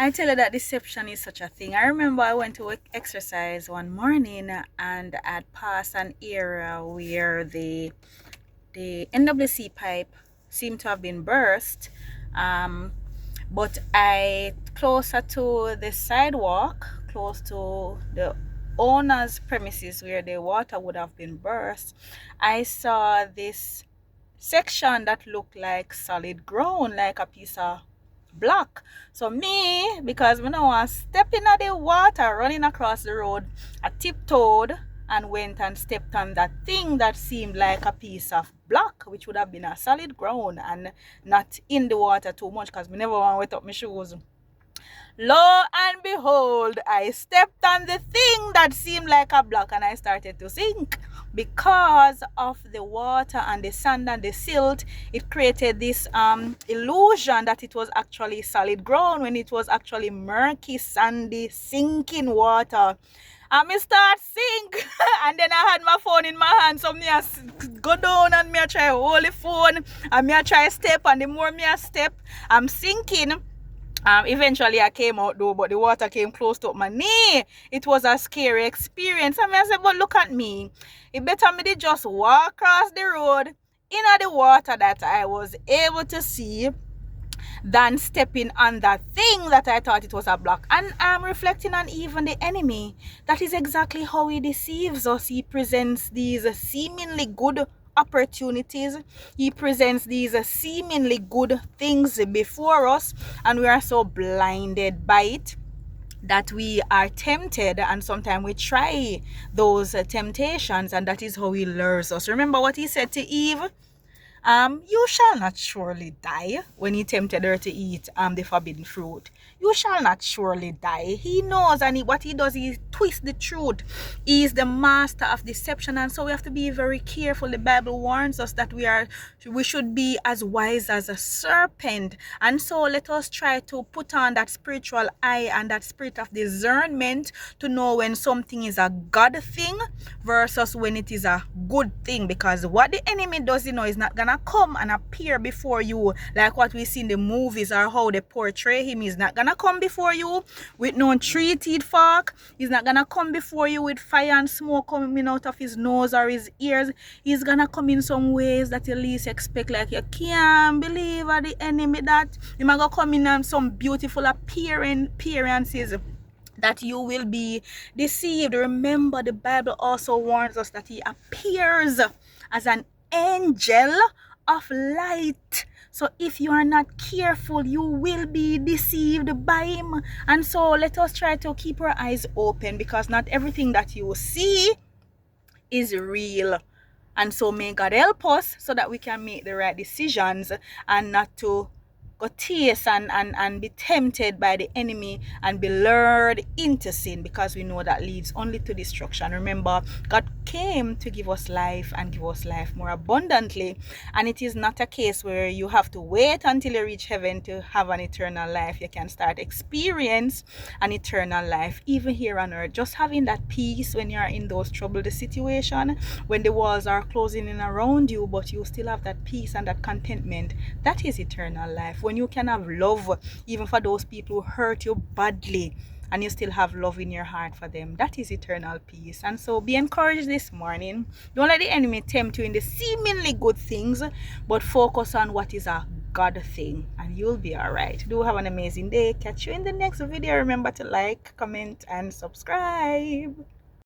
I tell you that deception is such a thing. I remember I went to exercise one morning and I'd passed an area where the NWC pipe seemed to have been burst. But I closer to the sidewalk, close to the owner's premises where the water would have been burst, I saw this section that looked like solid ground, like a piece of block. So me, because me no want step in the water running across the road, I tiptoed and went and stepped on that thing that seemed like a piece of block, which would have been a solid ground and not in the water too much, because me never want to wet up my shoes. Lo and behold, I stepped on the thing that seemed like a block and I started to sink. Because of the water and the sand and the silt, it created this illusion that it was actually solid ground when it was actually murky, sandy, sinking water. And me start sink and then I had my phone in my hand, so me I go down and me I try hold the phone and me I try step, and the more me I step, I'm sinking. Eventually I came out though, but the water came close to my knee. It was a scary experience. And I said, but look at me. It better me to just walk across the road in the water that I was able to see than stepping on that thing that I thought it was a block. And I'm reflecting on even the enemy. That is exactly how he deceives us. He presents these seemingly good opportunities. He presents these seemingly good things before us, and we are so blinded by it that we are tempted, and sometimes we try those temptations, and that is how he lures us. Remember what he said to Eve? You shall not surely die, when he tempted her to eat the forbidden fruit. You shall not surely die. He knows, and what he does, he twists the truth. He is the master of deception, and so we have to be very careful. The Bible warns us that we should be as wise as a serpent, and so let us try to put on that spiritual eye and that spirit of discernment to know when something is a God thing versus when it is a good thing. Because what the enemy does, is not gonna come and appear before you like what we see in the movies or how they portray him. He's not gonna come before you with no three-teeth fork. He's not gonna come before you with fire and smoke coming out of his nose or his ears. He's gonna come in some ways that you least expect, like you can't believe the enemy that he might gonna come in on some beautiful appearances that you will be deceived. Remember, the Bible also warns us that he appears as an angel of light. So if you are not careful, you will be deceived by him. And so let us try to keep our eyes open, because not everything that you see is real. And so may God help us so that we can make the right decisions and not to go taste and be tempted by the enemy and be lured into sin, because we know that leads only to destruction. Remember, God came to give us life and give us life more abundantly, and it is not a case where you have to wait until you reach heaven to have an eternal life. You can start experience an eternal life even here on earth, just having that peace when you are in those troubled situations, when the walls are closing in around you, but you still have that peace and that contentment. That is eternal life. When you can have love even for those people who hurt you badly, and you still have love in your heart for them, that is eternal peace. And so be encouraged this morning. Don't let the enemy tempt you in the seemingly good things, but focus on what is a God thing, and you'll be all right. Do have an amazing day. Catch you in the next video. Remember to like, comment, and subscribe.